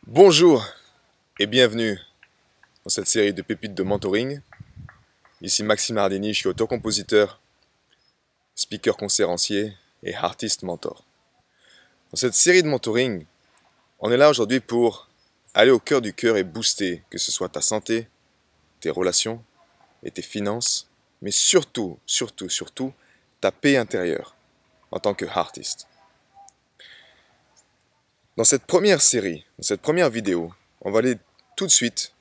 Bonjour et bienvenue dans cette série de pépites de mentoring. Ici Maxime Ardini, je suis auteur-compositeur, speaker conférencier et artiste mentor. Dans cette série de mentoring, on est là aujourd'hui pour aller au cœur du cœur et booster, que ce soit ta santé, tes relations et tes finances, mais surtout, ta paix intérieure en tant que artiste. Dans cette première série, dans cette première vidéo, on va aller tout de suite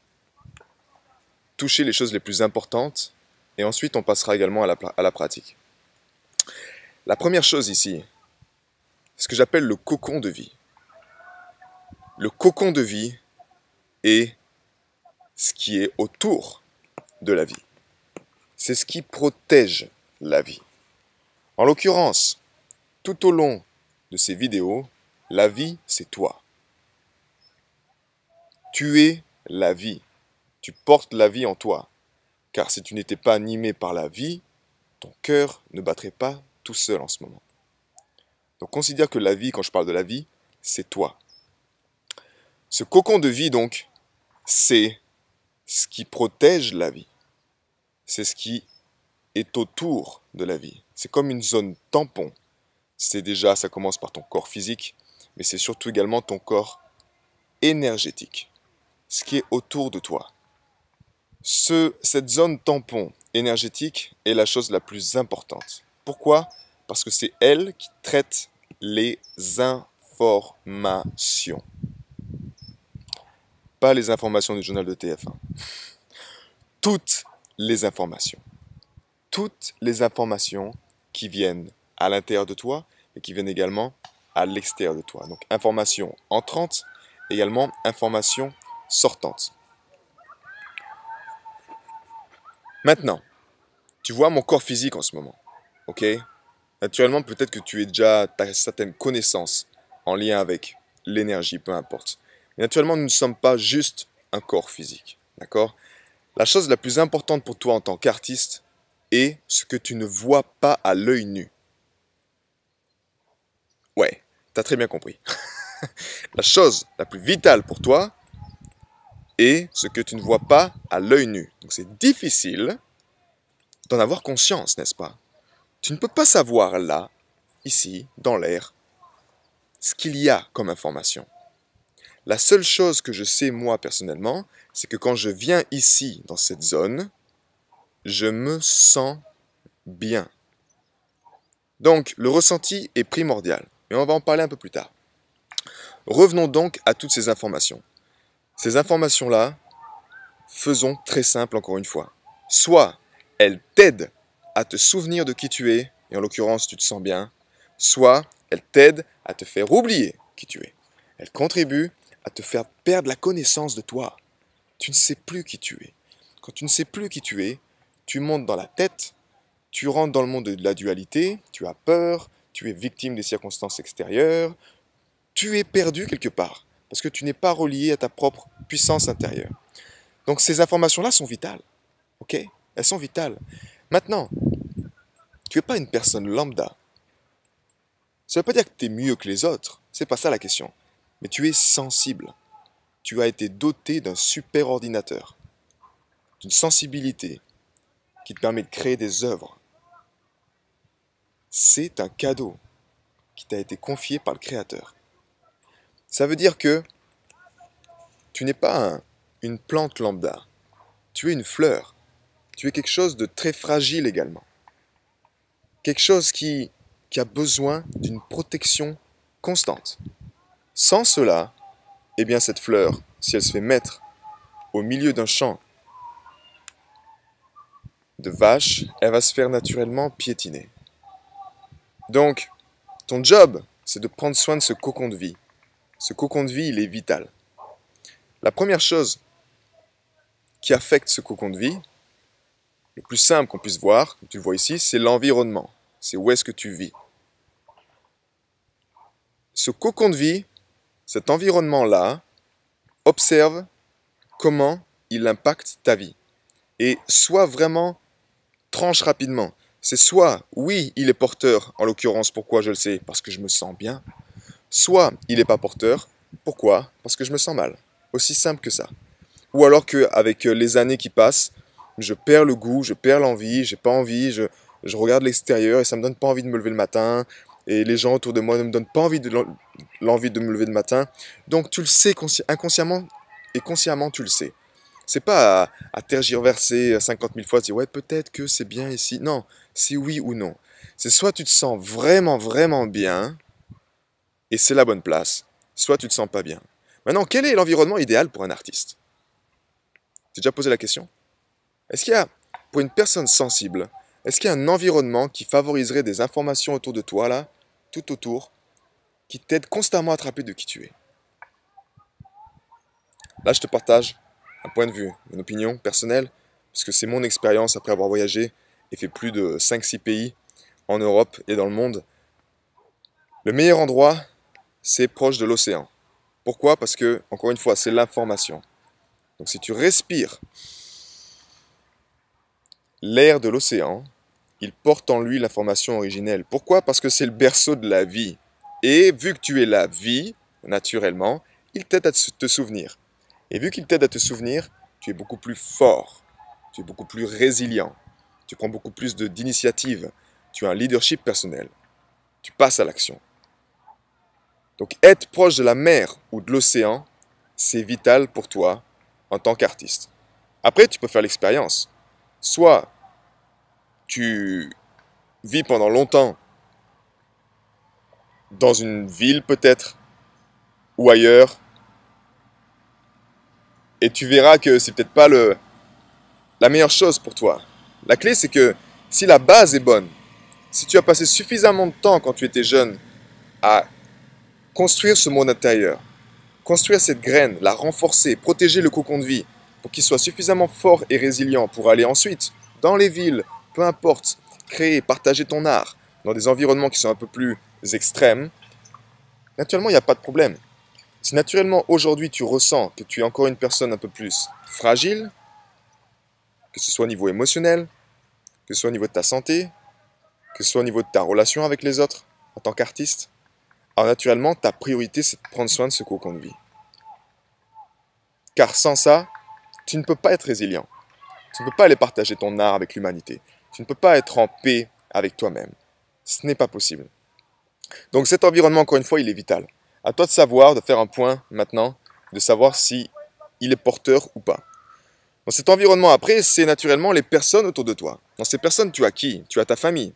toucher les choses les plus importantes et ensuite on passera également à la pratique. La première chose ici, c'est ce que j'appelle le cocon de vie. Le cocon de vie est ce qui est autour de la vie. C'est ce qui protège la vie. En l'occurrence, tout au long de ces vidéos, la vie, c'est toi. Tu es la vie. Tu portes la vie en toi. Car si tu n'étais pas animé par la vie, ton cœur ne battrait pas tout seul en ce moment. Donc considère que la vie, quand je parle de la vie, c'est toi. Ce cocon de vie donc, c'est ce qui protège la vie. C'est ce qui est autour de la vie. C'est comme une zone tampon. Ça commence par ton corps physique, mais c'est surtout également ton corps énergétique. Ce qui est autour de toi. Cette zone tampon énergétique est la chose la plus importante. Pourquoi? Parce que c'est elle qui traite les informations. Pas les informations du journal de TF1. Toutes les informations. Toutes les informations qui viennent à l'intérieur de toi et qui viennent également à l'extérieur de toi. Donc informations entrantes, également informations sortantes. Maintenant, tu vois mon corps physique en ce moment, ok? Naturellement, peut-être que tu as certaines connaissances en lien avec l'énergie, peu importe. Mais naturellement, nous ne sommes pas juste un corps physique, d'accord? La chose la plus importante pour toi en tant qu'artiste est ce que tu ne vois pas à l'œil nu. Ouais, t'as très bien compris. La chose la plus vitale pour toi est ce que tu ne vois pas à l'œil nu. Donc c'est difficile d'en avoir conscience, n'est-ce pas? Tu ne peux pas savoir là, ici, dans l'air, ce qu'il y a comme information. La seule chose que je sais moi personnellement, c'est que quand je viens ici, dans cette zone, je me sens bien. Donc le ressenti est primordial, mais on va en parler un peu plus tard. Revenons donc à toutes ces informations. Ces informations-là, faisons très simple encore une fois. Soit elles t'aident à te souvenir de qui tu es, et en l'occurrence tu te sens bien, soit elles t'aident à te faire oublier qui tu es. Elles contribuent à te faire perdre la connaissance de toi. Tu ne sais plus qui tu es. Quand tu ne sais plus qui tu es, tu montes dans la tête, tu rentres dans le monde de la dualité, tu as peur, tu es victime des circonstances extérieures, tu es perdu quelque part, parce que tu n'es pas relié à ta propre puissance intérieure. Donc ces informations-là sont vitales, ok? Elles sont vitales. Maintenant, tu n'es pas une personne lambda. Ça ne veut pas dire que tu es mieux que les autres, c'est pas ça la question. Mais tu es sensible. Tu as été doté d'un super ordinateur, d'une sensibilité qui te permet de créer des œuvres. C'est un cadeau qui t'a été confié par le Créateur. Ça veut dire que tu n'es pas une plante lambda. Tu es une fleur. Tu es quelque chose de très fragile également. Quelque chose qui a besoin d'une protection constante. Sans cela, eh bien cette fleur, si elle se fait mettre au milieu d'un champ de vaches, elle va se faire naturellement piétiner. Donc, ton job, c'est de prendre soin de ce cocon de vie. Ce cocon de vie, il est vital. La première chose qui affecte ce cocon de vie, le plus simple qu'on puisse voir, comme tu le vois ici, c'est l'environnement. C'est où est-ce que tu vis. Ce cocon de vie, cet environnement-là, observe comment il impacte ta vie. Et sois vraiment tranche rapidement. C'est soit, oui, il est porteur, en l'occurrence, pourquoi je le sais? Parce que je me sens bien. Soit, il n'est pas porteur, Pourquoi? Parce que je me sens mal. Aussi simple que ça. Ou alors qu'avec les années qui passent, je perds le goût, je perds l'envie, j'ai pas envie, je regarde l'extérieur et ça me donne pas envie de me lever le matin. Et les gens autour de moi ne me donnent pas l'envie de me lever le matin. Donc tu le sais inconsciemment et consciemment tu le sais. C'est pas à tergiverser 50 000 fois, dire ouais peut-être que c'est bien ici. Non, c'est oui ou non. C'est soit tu te sens vraiment vraiment bien et c'est la bonne place, soit tu te sens pas bien. Maintenant, quel est l'environnement idéal pour un artiste? T'as déjà posé la question? Est-ce qu'il y a, pour une personne sensible, est-ce qu'il y a un environnement qui favoriserait des informations autour de toi, là, tout autour, qui t'aide constamment à attraper de qui tu es? Là, je te partage un point de vue, une opinion personnelle, parce que c'est mon expérience après avoir voyagé et fait plus de 5-6 pays en Europe et dans le monde. Le meilleur endroit, c'est proche de l'océan. Pourquoi? Parce que, encore une fois, c'est l'information. Donc si tu respires l'air de l'océan, il porte en lui l'information originelle. Pourquoi? Parce que c'est le berceau de la vie. Et vu que tu es la vie, naturellement, il t'aide à te souvenir. Et vu qu'il t'aide à te souvenir, tu es beaucoup plus fort, tu es beaucoup plus résilient, tu prends beaucoup plus d'initiative, tu as un leadership personnel, tu passes à l'action. Donc être proche de la mer ou de l'océan, c'est vital pour toi en tant qu'artiste. Après, tu peux faire l'expérience. Soit tu vis pendant longtemps dans une ville peut-être, ou ailleurs, et tu verras que c'est peut-être pas la meilleure chose pour toi. La clé, c'est que si la base est bonne, si tu as passé suffisamment de temps quand tu étais jeune à construire ce monde intérieur, construire cette graine, la renforcer, protéger le cocon de vie pour qu'il soit suffisamment fort et résilient pour aller ensuite dans les villes, peu importe, créer, partager ton art dans des environnements qui sont un peu plus extrêmes, naturellement, il n'y a pas de problème. Si naturellement aujourd'hui tu ressens que tu es encore une personne un peu plus fragile, que ce soit au niveau émotionnel, que ce soit au niveau de ta santé, que ce soit au niveau de ta relation avec les autres en tant qu'artiste, alors naturellement ta priorité c'est de prendre soin de ce cocon de vie. Car sans ça, tu ne peux pas être résilient. Tu ne peux pas aller partager ton art avec l'humanité. Tu ne peux pas être en paix avec toi-même. Ce n'est pas possible. Donc cet environnement, encore une fois, il est vital. À toi de savoir, de faire un point maintenant, de savoir si il est porteur ou pas. Dans cet environnement après, c'est naturellement les personnes autour de toi. Dans ces personnes, tu as qui? Tu as ta famille.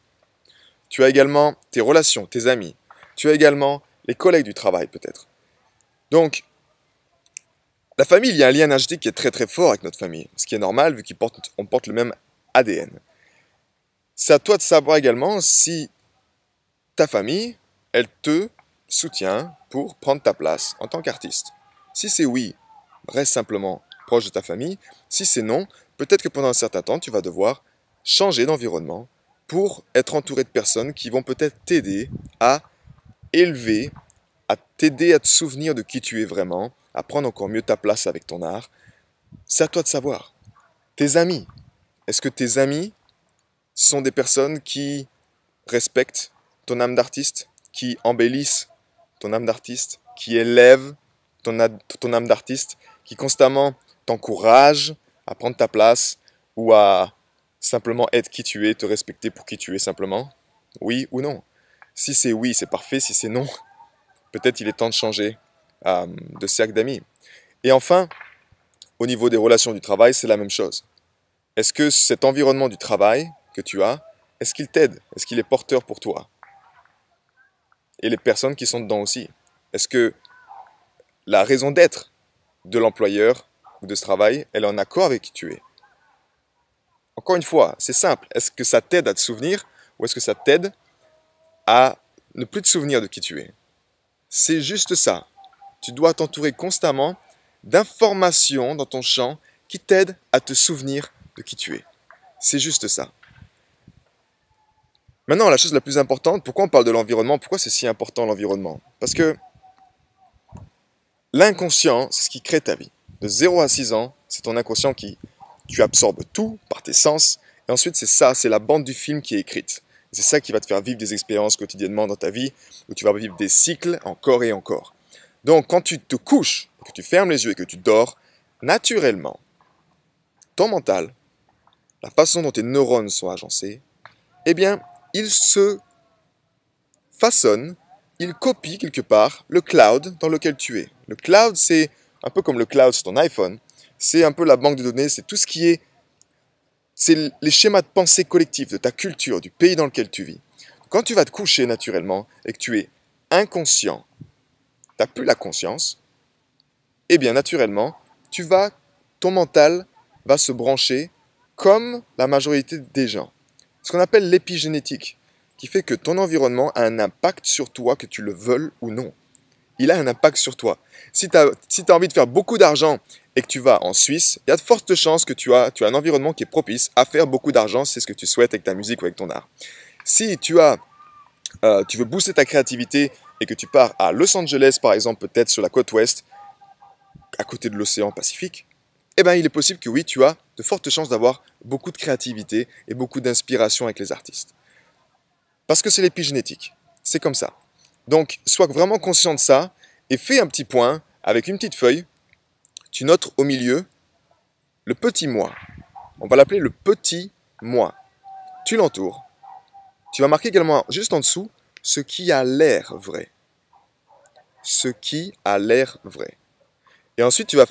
Tu as également tes relations, tes amis. Tu as également les collègues du travail peut-être. Donc, la famille, il y a un lien énergétique qui est très très fort avec notre famille. Ce qui est normal vu qu'on porte le même ADN. C'est à toi de savoir également si ta famille, elle te soutient pour prendre ta place en tant qu'artiste. Si c'est oui, reste simplement proche de ta famille. Si c'est non, peut-être que pendant un certain temps, tu vas devoir changer d'environnement pour être entouré de personnes qui vont peut-être t'aider à élever, à t'aider à te souvenir de qui tu es vraiment, à prendre encore mieux ta place avec ton art. C'est à toi de savoir. Tes amis. Est-ce que tes amis sont des personnes qui respectent ton âme d'artiste, qui embellissent ton âme d'artiste, qui élèvent ton âme d'artiste, qui constamment t'encouragent à prendre ta place ou à simplement être qui tu es, te respecter pour qui tu es simplement? Oui ou non? Si c'est oui, c'est parfait. Si c'est non, peut-être il est temps de changer de cercle d'amis. Et enfin, au niveau des relations du travail, c'est la même chose. Est-ce que cet environnement du travail que tu as, est-ce qu'il t'aide? Est-ce qu'il est porteur pour toi? Et les personnes qui sont dedans aussi. Est-ce que la raison d'être de l'employeur ou de ce travail, elle est en accord avec qui tu es? Encore une fois, c'est simple. Est-ce que ça t'aide à te souvenir ou est-ce que ça t'aide à ne plus te souvenir de qui tu es? C'est juste ça. Tu dois t'entourer constamment d'informations dans ton champ qui t'aident à te souvenir de qui tu es. C'est juste ça. Maintenant, la chose la plus importante, pourquoi on parle de l'environnement? Pourquoi c'est si important l'environnement? Parce que l'inconscient, c'est ce qui crée ta vie. De 0 à 6 ans, c'est ton inconscient qui... Tu absorbes tout par tes sens. Et ensuite, c'est ça, c'est la bande du film qui est écrite. C'est ça qui va te faire vivre des expériences quotidiennement dans ta vie, où tu vas vivre des cycles encore et encore. Donc, quand tu te couches, que tu fermes les yeux et que tu dors, naturellement, ton mental, la façon dont tes neurones sont agencés, eh bien, il se façonne, il copie quelque part le cloud dans lequel tu es. Le cloud, c'est un peu comme le cloud sur ton iPhone, c'est un peu la banque de données, c'est tout ce qui est, c'est les schémas de pensée collectifs de ta culture, du pays dans lequel tu vis. Quand tu vas te coucher naturellement et que tu es inconscient, tu n'as plus la conscience, eh bien naturellement, ton mental va se brancher comme la majorité des gens. Ce qu'on appelle l'épigénétique, qui fait que ton environnement a un impact sur toi, que tu le veuilles ou non. Il a un impact sur toi. Si tu as envie de faire beaucoup d'argent et que tu vas en Suisse, il y a de fortes chances que tu as un environnement qui est propice à faire beaucoup d'argent, c'est ce que tu souhaites avec ta musique ou avec ton art. Si tu veux booster ta créativité et que tu pars à Los Angeles, par exemple, peut-être sur la côte ouest, à côté de l'océan Pacifique, eh bien, il est possible que oui, tu as de fortes chances d'avoir beaucoup de créativité et beaucoup d'inspiration avec les artistes. Parce que c'est l'épigénétique. C'est comme ça. Donc, sois vraiment conscient de ça et fais un petit point avec une petite feuille. Tu notes au milieu le petit moi. On va l'appeler le petit moi. Tu l'entoures. Tu vas marquer également juste en dessous ce qui a l'air vrai. Ce qui a l'air vrai. Et ensuite, tu vas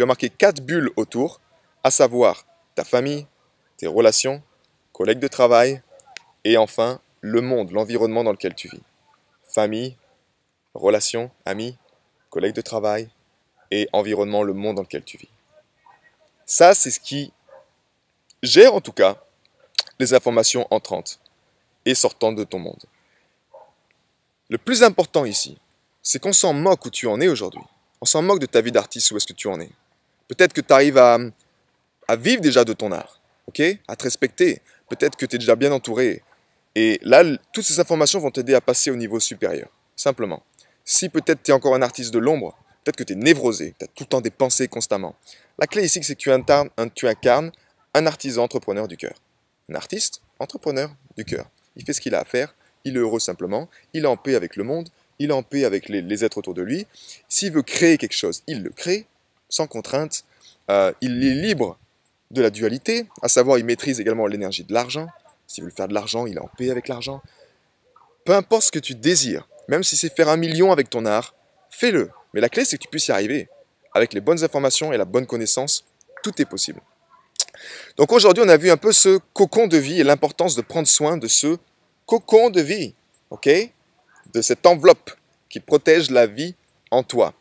marquer 4 bulles autour, à savoir ta famille, tes relations, collègues de travail et enfin le monde, l'environnement dans lequel tu vis. Famille, relations, amis, collègues de travail et environnement, le monde dans lequel tu vis. Ça, c'est ce qui gère en tout cas les informations entrantes et sortantes de ton monde. Le plus important ici, c'est qu'on s'en moque où tu en es aujourd'hui. On s'en moque de ta vie d'artiste, où est-ce que tu en es. Peut-être que tu arrives à vivre déjà de ton art, ok, à te respecter. Peut-être que tu es déjà bien entouré. Et là, toutes ces informations vont t'aider à passer au niveau supérieur, simplement. Si peut-être tu es encore un artiste de l'ombre, peut-être que tu es névrosé, tu as tout le temps des pensées constamment. La clé ici, c'est que tu incarnes un artisan entrepreneur du cœur. Un artiste entrepreneur du cœur. Il fait ce qu'il a à faire, il est heureux simplement, il est en paix avec le monde, il est en paix avec les êtres autour de lui. S'il veut créer quelque chose, il le crée, sans contrainte. Il est libre de la dualité, à savoir il maîtrise également l'énergie de l'argent. S'il veut faire de l'argent, il est en paix avec l'argent. Peu importe ce que tu désires, même si c'est faire 1 million avec ton art, fais-le. Mais la clé, c'est que tu puisses y arriver. Avec les bonnes informations et la bonne connaissance, tout est possible. Donc aujourd'hui, on a vu un peu ce cocon de vie et l'importance de prendre soin de ce cocon de vie, ok? De cette enveloppe qui protège la vie en toi.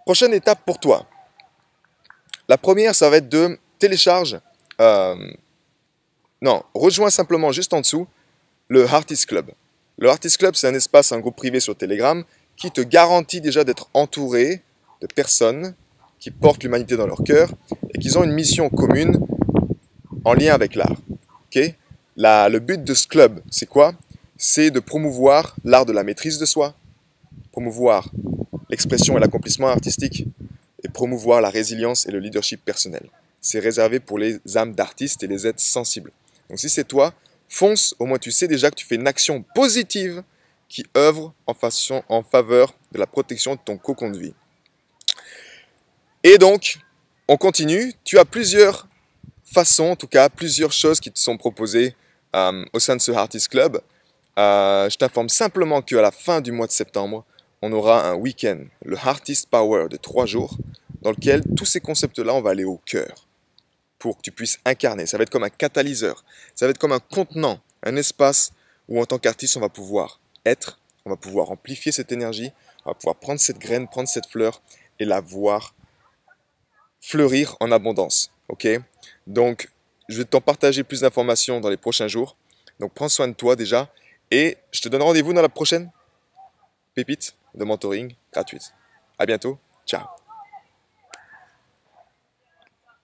Prochaine étape pour toi. La première, ça va être de rejoins simplement juste en dessous le Artist Club. Le Artist Club, c'est un espace, un groupe privé sur Telegram qui te garantit déjà d'être entouré de personnes qui portent l'humanité dans leur cœur et qui ont une mission commune en lien avec l'art. Okay? Le but de ce club, c'est quoi? C'est de promouvoir l'art de la maîtrise de soi, promouvoir l'expression et l'accomplissement artistique et promouvoir la résilience et le leadership personnel. C'est réservé pour les âmes d'artistes et les êtres sensibles. Donc si c'est toi, fonce, au moins tu sais déjà que tu fais une action positive qui œuvre en faveur de la protection de ton cocon de vie. Et donc, on continue. Tu as plusieurs façons, en tout cas, plusieurs choses qui te sont proposées au sein de ce Artist Club. Je t'informe simplement qu'à la fin du mois de septembre, on aura un week-end, le Artist Power de 3 jours, dans lequel tous ces concepts-là, on va aller au cœur pour que tu puisses incarner. Ça va être comme un catalyseur, ça va être comme un contenant, un espace où en tant qu'artiste, on va pouvoir être, on va pouvoir amplifier cette énergie, on va pouvoir prendre cette graine, prendre cette fleur et la voir fleurir en abondance. Ok? Donc, je vais t'en partager plus d'informations dans les prochains jours. Donc, prends soin de toi déjà et je te donne rendez-vous dans la prochaine pépite de mentoring gratuite. À bientôt. Ciao.